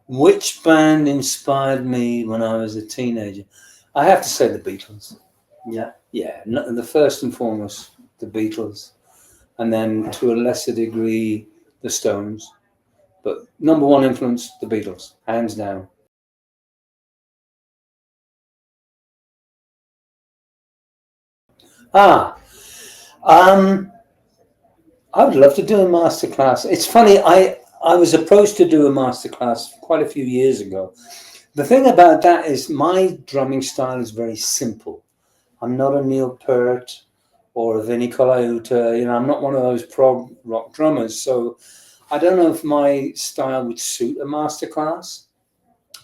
Which band inspired me when I was a teenager? I have to say the Beatles. Yeah. Yeah, the first and foremost, the Beatles. And then to a lesser degree, the Stones. But number one influence, the Beatles, hands down. Ah, um, I would love to do a masterclass. It's funny, I was approached to do a masterclass quite a few years ago. The thing about that is my drumming style is very simple. I'm not a Neil Peart or a Vinnie Colaiuta. I'm not one of those prog rock drummers. So I don't know if my style would suit a masterclass.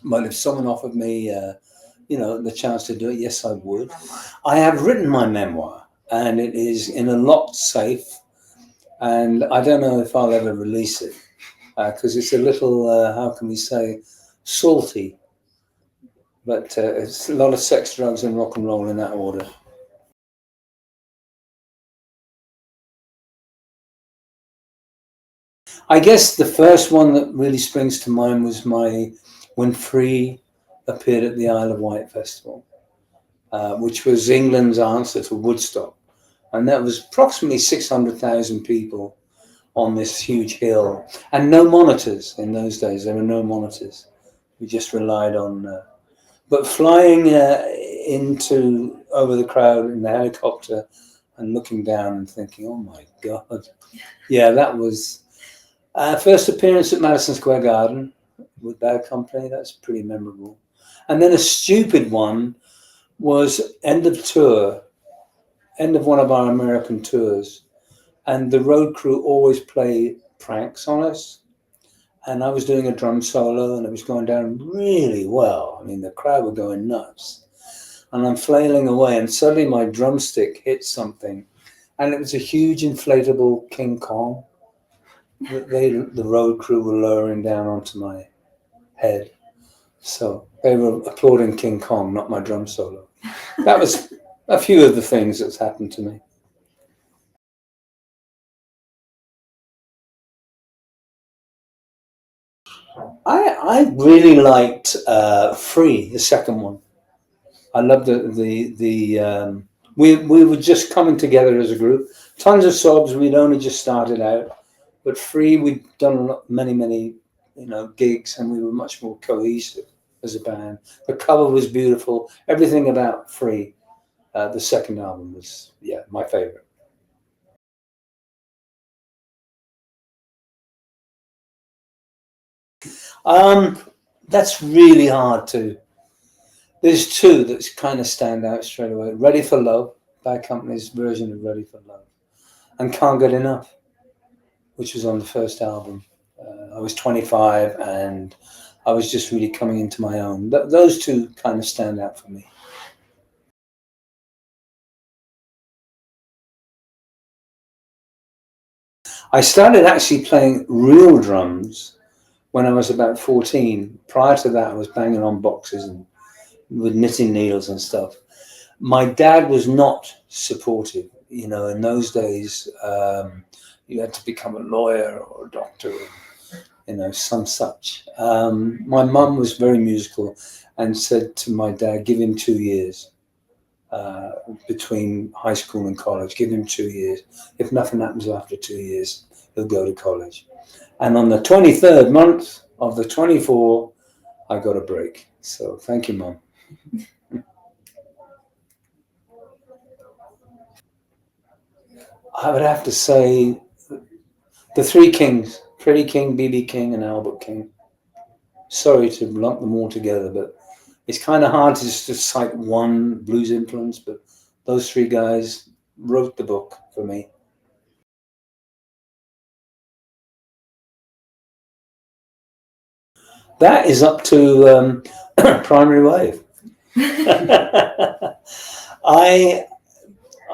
But if someone offered me, the chance to do it, yes, I would. I have written my memoir, and it is in a locked safe, and I don't know if I'll ever release it because it's a little, how can we say, salty. But it's a lot of sex, drugs, and rock and roll in that order. I guess the first one that really springs to mind was when Free appeared at the Isle of Wight Festival, which was England's answer to Woodstock. And that was approximately 600,000 people on this huge hill. And no monitors in those days. There were no monitors. We just relied on... but flying into over the crowd in the helicopter and looking down and thinking, oh my God. Yeah, that was... first appearance at Madison Square Garden with Bad Company. That's pretty memorable. And then a stupid one was end of one of our American tours. And the road crew always play pranks on us. And I was doing a drum solo and it was going down really well. I mean, the crowd were going nuts. And I'm flailing away and suddenly my drumstick hit something. And it was a huge inflatable King Kong. The road crew were lowering down onto my head. So they were applauding King Kong, not my drum solo. That was a few of the things that's happened to me. I really liked Free, the second one. I loved we were just coming together as a group. Tons of Sobs, we'd only just started out, but Free, we'd done many gigs, and we were much more cohesive as a band. The cover was beautiful. Everything about Free, the second album was my favorite. That's really hard to. There's two that kind of stand out straight away. Ready for Love, Bad Company's version of Ready for Love, and Can't Get Enough, which was on the first album. I was 25 and I was just really coming into my own. Those two kind of stand out for me. I started actually playing real drums when I was about 14. Prior to that, I was banging on boxes and with knitting needles and stuff. My dad was not supportive. In those days, you had to become a lawyer or a doctor, some such. My mum was very musical and said to my dad, give him 2 years between high school and college. Give him 2 years. If nothing happens after 2 years, he'll go to college. And on the 23rd month of the 24, I got a break. So thank you, Mum. I would have to say the three kings, Freddie King, B.B. King, and Albert King. Sorry to lump them all together, but it's kind of hard to just cite one blues influence, but those three guys wrote the book for me. That is up to Primary Wave.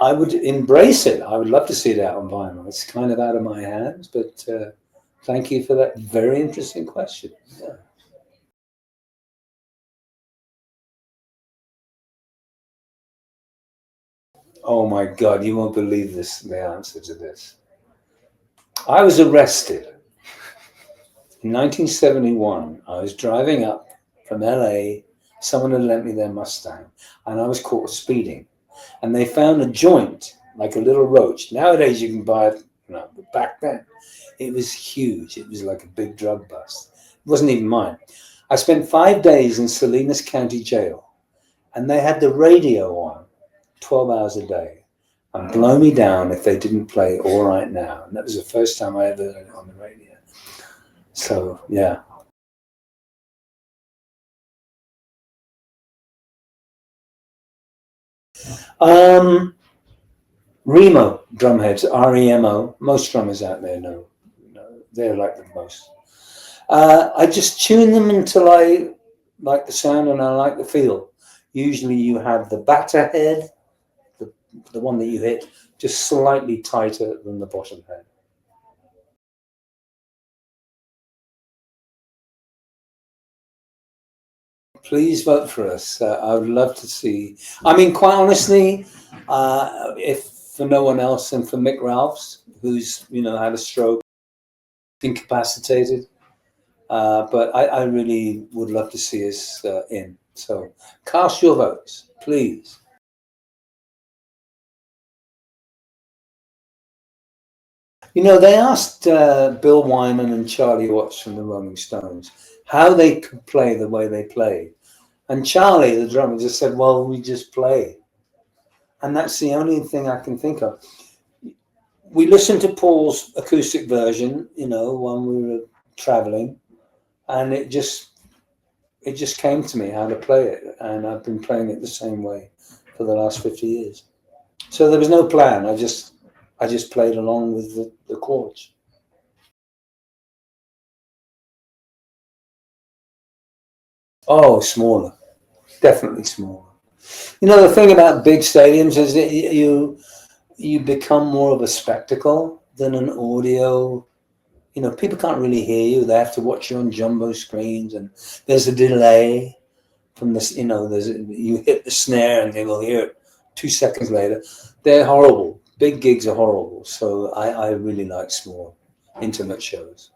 I would embrace it. I would love to see it out on vinyl. It's kind of out of my hands, but thank you for that very interesting question. Yeah. Oh my God, you won't believe this, the answer to this. I was arrested In 1971, I was driving up from LA. Someone had lent me their Mustang, and I was caught speeding. And they found a joint, like a little roach. Nowadays, you can buy it, but back then, it was huge. It was like a big drug bust. It wasn't even mine. I spent 5 days in Salinas County Jail, and they had the radio on 12 hours a day. And blow me down if they didn't play All Right Now. And that was the first time I ever heard it on the radio. So, yeah. Remo drumheads, REMO. Most drummers out there know they're like the most. I just tune them until I like the sound and I like the feel. Usually you have the batter head, the one that you hit, just slightly tighter than the bottom head. Please vote for us. I would love to see. I mean, quite honestly, if for no one else and for Mick Ralphs, who's had a stroke, incapacitated. But I really would love to see us in. So cast your votes, please. They asked Bill Wyman and Charlie Watts from the Rolling Stones how they could play the way they played. And Charlie, the drummer, just said, well, we just play. And that's the only thing I can think of. We listened to Paul's acoustic version, when we were traveling, and it just came to me how to play it. And I've been playing it the same way for the last 50 years. So there was no plan. I just played along with the chords. Oh, smaller. Definitely smaller. The thing about big stadiums is that you become more of a spectacle than an audio. People can't really hear you. They have to watch you on jumbo screens, and there's a delay from this. You hit the snare and they will hear it 2 seconds later. They're horrible. Big gigs are horrible. So I really like small, intimate shows.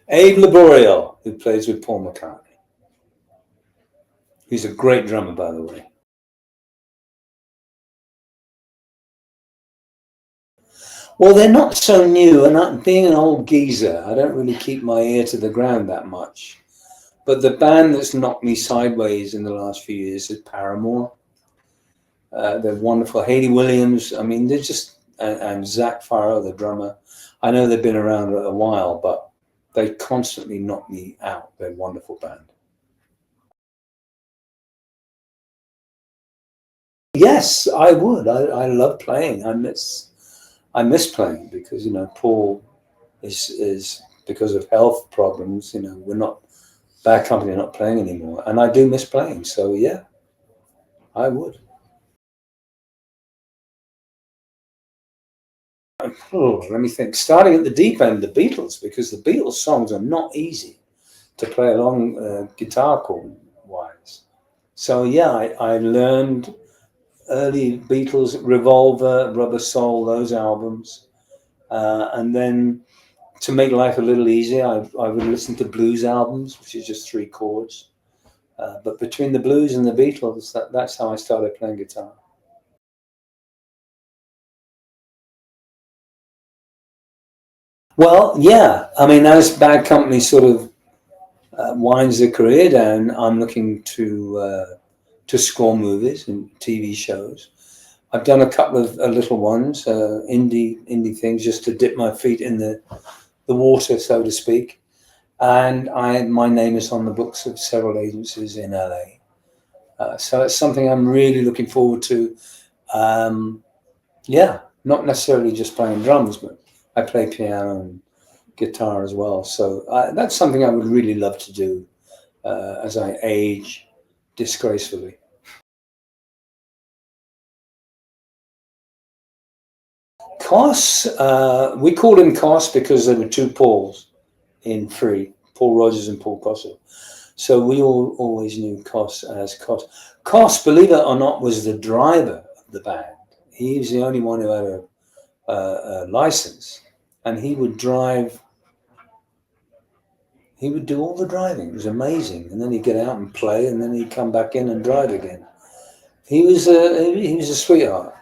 Abe Laboriel, who plays with Paul McCartney. He's a great drummer, by the way. Well, they're not so new, and being an old geezer, I don't really keep my ear to the ground that much. But the band that's knocked me sideways in the last few years is Paramore. They're wonderful. Hayley Williams, I mean, they're just, and Zach Farrow, the drummer. I know they've been around a while, but they constantly knock me out. They're a wonderful band. Yes, I would. I love playing. I miss playing because Paul is because of health problems. We're not bad company, not playing anymore, and I do miss playing. So yeah, I would. Oh, let me think. Starting at the deep end, the Beatles, because the Beatles songs are not easy to play along guitar chord wise. So yeah, I learned early Beatles, Revolver, Rubber Soul, those albums, and then to make life a little easier, I would listen to blues albums, which is just 3 chords. But between the blues and the Beatles, that's how I started playing guitar. Well, yeah. I mean, as Bad Company sort of winds their career down, I'm looking to score movies and TV shows. I've done a couple of little ones, indie things, just to dip my feet in the water, so to speak. And my name is on the books of several agencies in LA. So it's something I'm really looking forward to. Yeah, not necessarily just playing drums, but I play piano and guitar as well. So that's something I would really love to do as I age disgracefully. Koss, we called him Koss because there were 2 Pauls in Free, Paul Rogers and Paul Kossoff. So we always knew Koss as Koss. Koss, believe it or not, was the driver of the band. He was the only one who had license, and he would drive. He would do all the driving. It was amazing, and then he'd get out and play, and then he'd come back in and drive again. He was a sweetheart.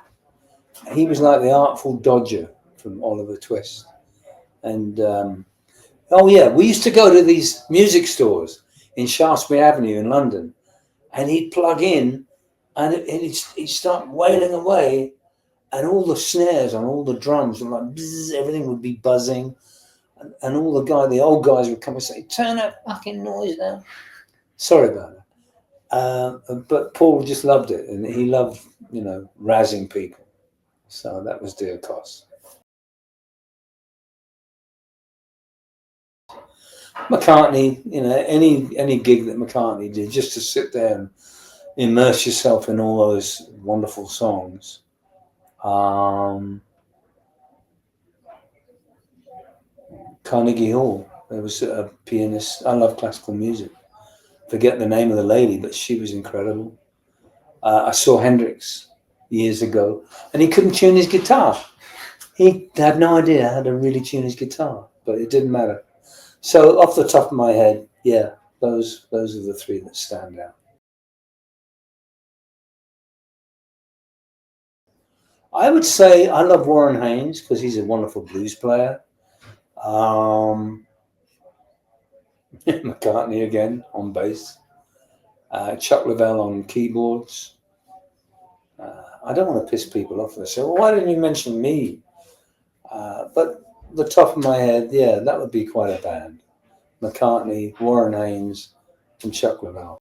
He was like the Artful Dodger from Oliver Twist. And oh yeah, we used to go to these music stores in Shaftesbury Avenue in London, and he'd plug in, and he'd start wailing away, and all the snares and all the drums and like bzz, everything would be buzzing, and all the old guys would come and say, "Turn that fucking noise down." Sorry about that. But Paul just loved it, and he loved, razzing people. So that was Dear Koss. McCartney, any gig that McCartney did, just to sit there and immerse yourself in all those wonderful songs. Carnegie Hall, there was a pianist. I love classical music. Forget the name of the lady, but she was incredible. I saw Hendrix years ago, and he couldn't tune his guitar. He had no idea how to really tune his guitar, but it didn't matter. So off the top of my head, yeah, those are the three that stand out. I would say I love Warren Haynes because he's a wonderful blues player. McCartney again on bass. Chuck Leavell on keyboards. I don't want to piss people off. They say, well, why didn't you mention me? But the top of my head, yeah, that would be quite a band. McCartney, Warren Haynes, and Chuck Leavell.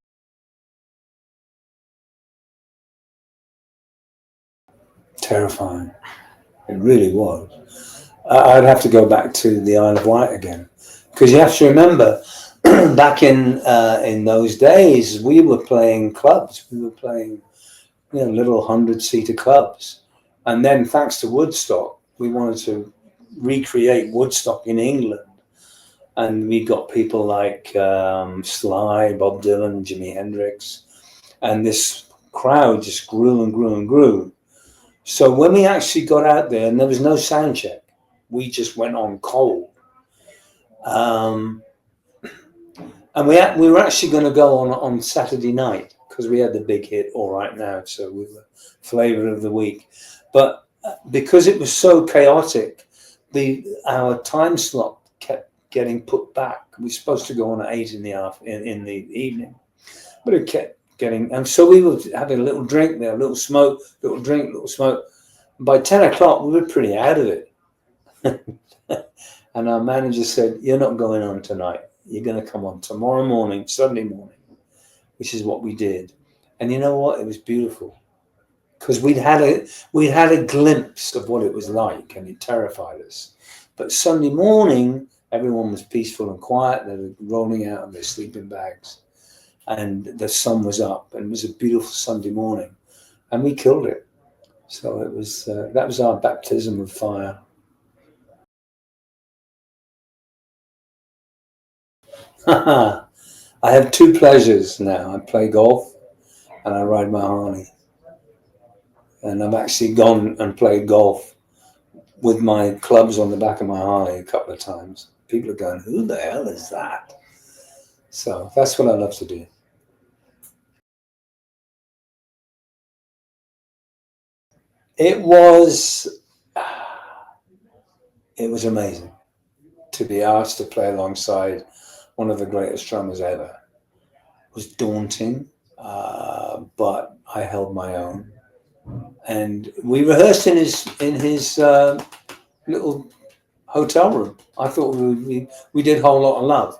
Terrifying. It really was. I'd have to go back to the Isle of Wight again, because you have to remember, back in those days, we were playing clubs. We were playing, little 100-seater clubs, and then thanks to Woodstock, we wanted to recreate Woodstock in England, and we got people like Sly, Bob Dylan, Jimi Hendrix, and this crowd just grew and grew and grew. So when we actually got out there, and there was no sound check, we just went on cold. And we were actually going to go on Saturday night because we had the big hit All Right Now, so we were flavor of the week. But because it was so chaotic, our time slot kept getting put back. We were supposed to go on at 8 in the evening, but it kept getting, and so we were having a little drink there, a little smoke, little drink, little smoke. By 10 o'clock, we were pretty out of it. And our manager said, "You're not going on tonight. You're going to come on tomorrow morning, Sunday morning," which is what we did. And you know what? It was beautiful because we'd had a glimpse of what it was like, and it terrified us. But Sunday morning, everyone was peaceful and quiet. They were rolling out of their sleeping bags, and the sun was up, and it was a beautiful Sunday morning, and we killed it. So it was that was our baptism of fire. I have two pleasures now. I play golf and I ride my Harley. And I've actually gone and played golf with my clubs on the back of my Harley a couple of times. People are going, "Who the hell is that?" So that's what I love to do. It was amazing to be asked to play alongside one of the greatest drummers ever. It was daunting, but I held my own. And we rehearsed in his little hotel room. I thought we did Whole Lot of Love,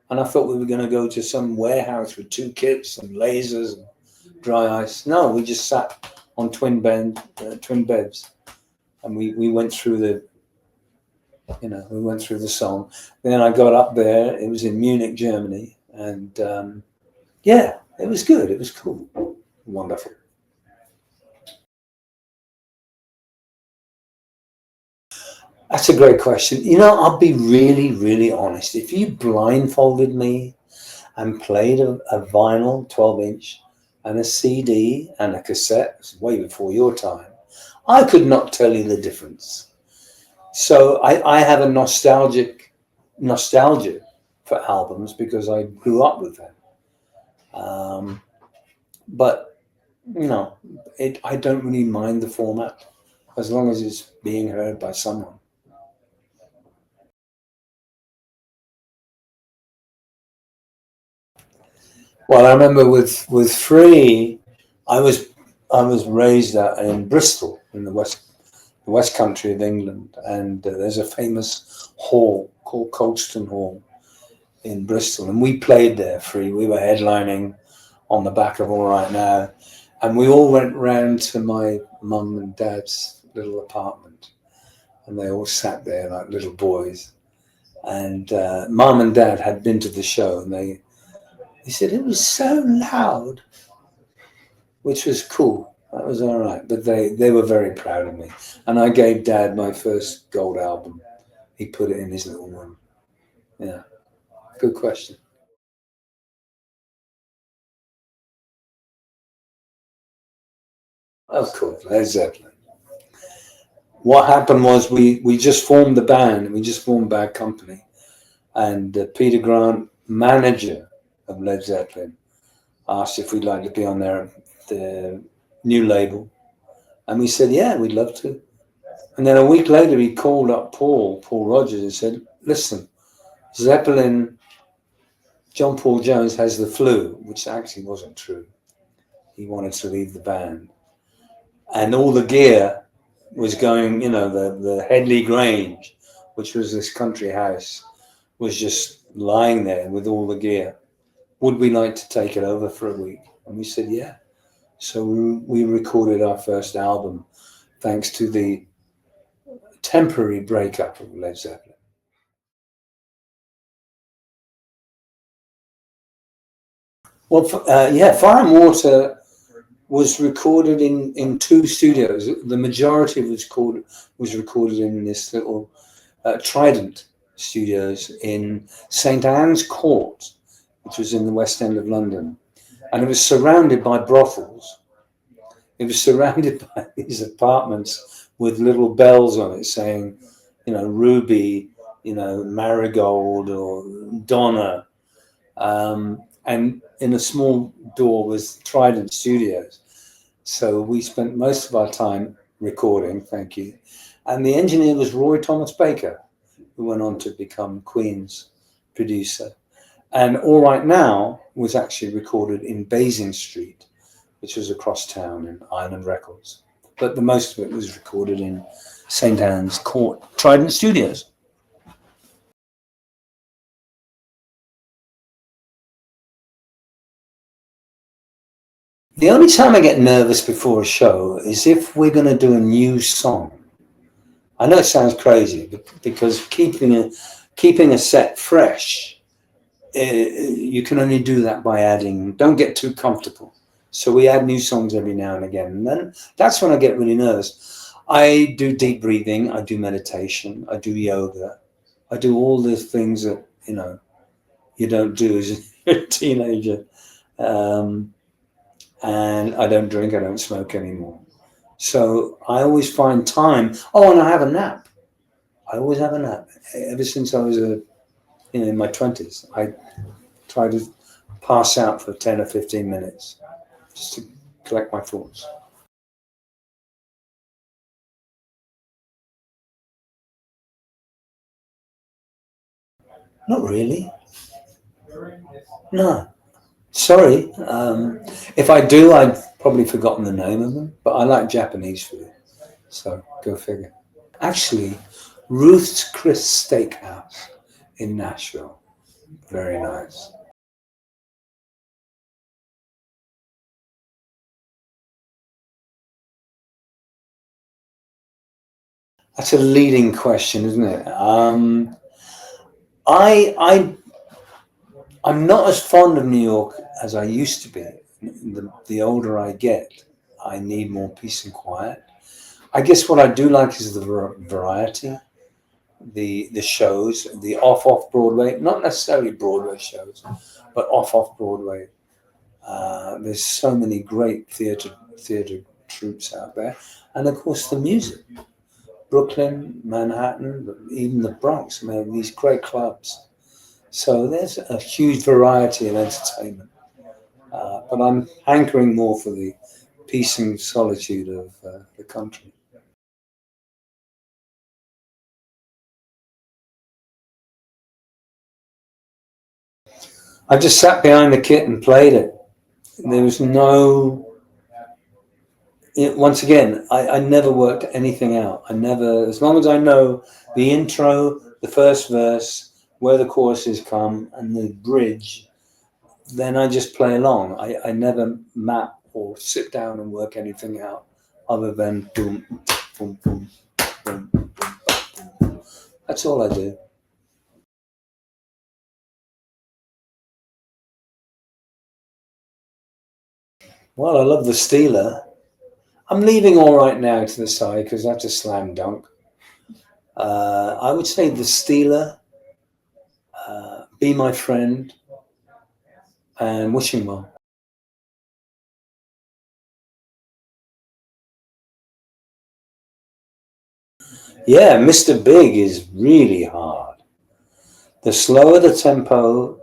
and I thought we were going to go to some warehouse with two kits and lasers and dry ice. No, we just sat on twin beds, and we went through the song. Then I got up there. It was in Munich, Germany, and yeah, it was good. It was cool, wonderful. That's a great question. I'll be really, really honest. If you blindfolded me and played a vinyl 12-inch and a CD and a cassette, it was way before your time, I could not tell you the difference. So I have a nostalgia for albums because I grew up with them. But I don't really mind the format as long as it's being heard by someone. Well, I remember with Free, I was raised in Bristol in the west country of England, and there's a famous hall called Colston Hall in Bristol, and we played there. Free, we were headlining on the back of All Right Now, and we all went round to my mum and dad's little apartment, and they all sat there like little boys. And mum and dad had been to the show, and they said it was so loud, which was cool. That was all right. But they were very proud of me. And I gave Dad my first gold album. He put it in his little room. Yeah, good question. Of course, Led Zeppelin. What happened was we just formed the band. We just formed Bad Company. And Peter Grant, manager of Led Zeppelin, asked if we'd like to be on the new label. And we said, yeah, we'd love to. And then a week later, he called up Paul Rogers, and said, listen, Zeppelin, John Paul Jones has the flu, which actually wasn't true. He wanted to leave the band. And all the gear was going, the Headley Grange, which was this country house, was just lying there with all the gear. Would we like to take it over for a week? And we said, yeah. So we recorded our first album, thanks to the temporary breakup of Led Zeppelin. Well, Fire and Water was recorded in two studios. The majority was recorded in this little Trident Studios in St Anne's Court, which was in the West End of London, and it was surrounded by brothels. It was surrounded by these apartments with little bells on it saying, Ruby, Marigold or Donna. And in a small door was Trident Studios. So we spent most of our time recording, thank you. And the engineer was Roy Thomas Baker, who went on to become Queen's producer. And All Right Now was actually recorded in Basing Street, which was across town in Island Records. But the most of it was recorded in St Anne's Court, Trident Studios. The only time I get nervous before a show is if we're going to do a new song. I know it sounds crazy, but because keeping a set fresh, you can only do that by adding. Don't get too comfortable. So we add new songs every now and again, and then that's when I get really nervous. I do deep breathing, I do meditation, I do yoga, I do all the things that you don't do as a teenager. And I don't drink, I don't smoke anymore. So I always find time. Oh, and I have a nap. I always have a nap. Ever since I was in my 20s, I try to pass out for 10 or 15 minutes just to collect my thoughts. Not really. No. Sorry. If I do, I've probably forgotten the name of them, but I like Japanese food. So go figure. Actually, Ruth's Chris Steakhouse in Nashville. Very nice. That's a leading question, isn't it? I I'm not as fond of New York as I used to be. The older I get, I need more peace and quiet. I guess what I do like is the variety, the shows, the off Broadway, not necessarily Broadway shows, but off Broadway. There's so many great theater troops out there. And of course the music. Brooklyn, Manhattan, even the Bronx, man, these great clubs. So there's a huge variety of entertainment. But I'm hankering more for the peace and solitude of the country. I just sat behind the kit and played it. There was no. Once again, I never worked anything out. I never, as long as I know the intro, the first verse, where the choruses come, and the bridge, then I just play along. I never map or sit down and work anything out other than boom, boom, boom, boom, boom, boom. That's all I do. Well, I love the Steeler. I'm leaving All Right Now to the side because that's a slam dunk. I would say the Steeler, Be My Friend, and Wishing Well. Yeah, Mr. Big is really hard. The slower the tempo,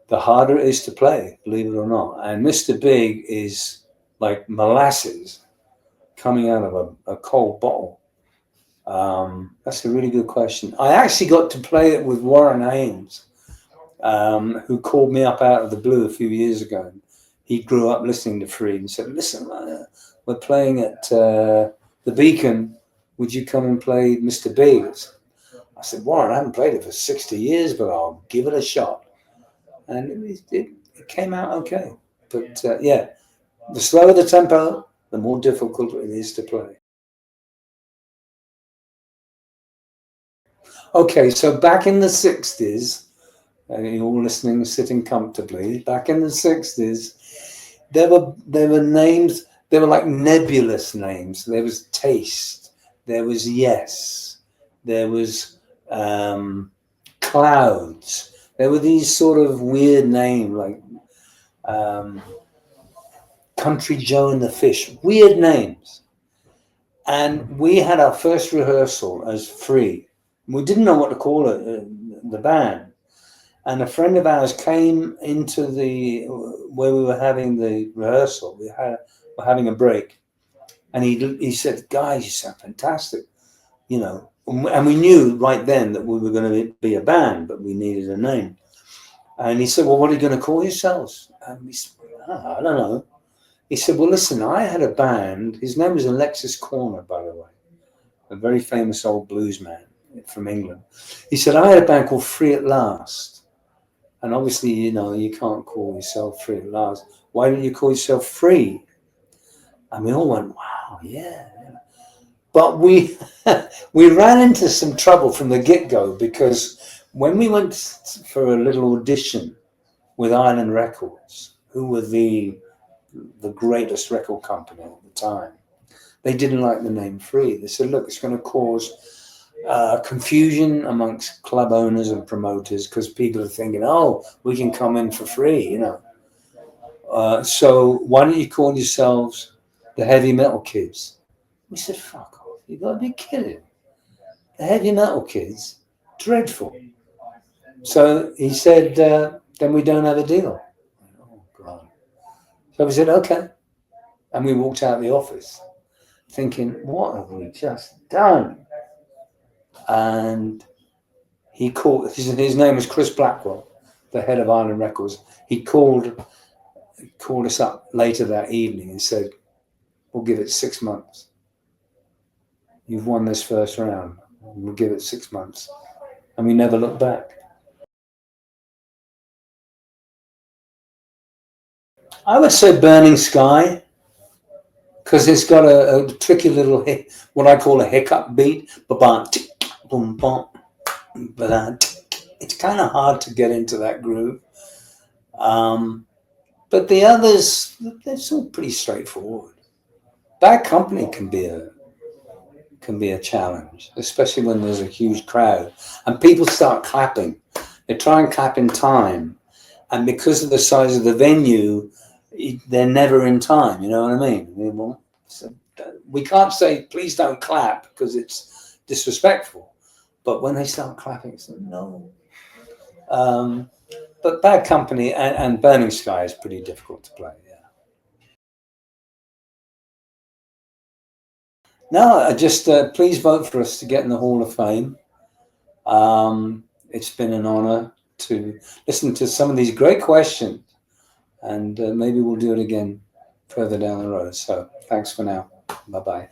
the harder it is to play, believe it or not. And Mr. Big is like molasses coming out of a cold bottle. That's a really good question. I actually got to play it with Warren Haynes, who called me up out of the blue a few years ago. He grew up listening to Free and said, listen, we're playing at the Beacon. Would you come and play Mr. Big? I said, Warren, I haven't played it for 60 years, but I'll give it a shot. And it came out okay. But yeah, the slower the tempo, the more difficult it is to play. Okay, so back in the 60s, you're all listening, sitting comfortably, back in the 60s, there were names, they were like nebulous names. There was Taste, there was Yes, there was Clouds. There were these sort of weird names like Country Joe and the Fish, weird names. And we had our first rehearsal as Free. We didn't know what to call it, the band. And a friend of ours came into where we were having the rehearsal. We're having a break. And he said, guys, you sound fantastic. You know, and we knew right then that we were going to be a band, but we needed a name. And he said, well, what are you going to call yourselves? And we said, I don't know. He said, well, listen, I had a band. His name was Alexis Corner, by the way, a very famous old blues man from England. He said, I had a band called Free at Last. And obviously, you know, you can't call yourself Free at Last. Why don't you call yourself Free? And we all went, wow, yeah. But we we ran into some trouble from the get-go because when we went for a little audition with Island Records, who were the greatest record company at the time, they didn't like the name Free. They said, look, it's going to cause confusion amongst club owners and promoters because people are thinking, oh, we can come in for free, you know. So why don't you call yourselves the Heavy Metal Kids? We said, fuck off, you got to be kidding. The Heavy Metal Kids, dreadful. So he said, then we don't have a deal. Oh, God. So we said, okay. And we walked out of the office thinking, what have we just done? And he called, his name was Chris Blackwell, the head of Island Records. He called us up later that evening and said, we'll give it 6 months. You've won this first round. We'll give it 6 months. And we never looked back. I would say Burning Sky, because it's got a tricky little what I call a hiccup beat. It's kind of hard to get into that groove. But the others, they're all pretty straightforward. Bad Company can be a challenge, especially when there's a huge crowd and people start clapping. They try and clap in time, and because of the size of the venue, they're never in time. You know what I mean? So we can't say, please don't clap, because it's disrespectful. But when they start clapping, it's like, no. But Bad Company and Burning Sky is pretty difficult to play, yeah. No, I just please vote for us to get in the Hall of Fame. It's been an honor to listen to some of these great questions, and maybe we'll do it again further down the road. So thanks for now. Bye-bye.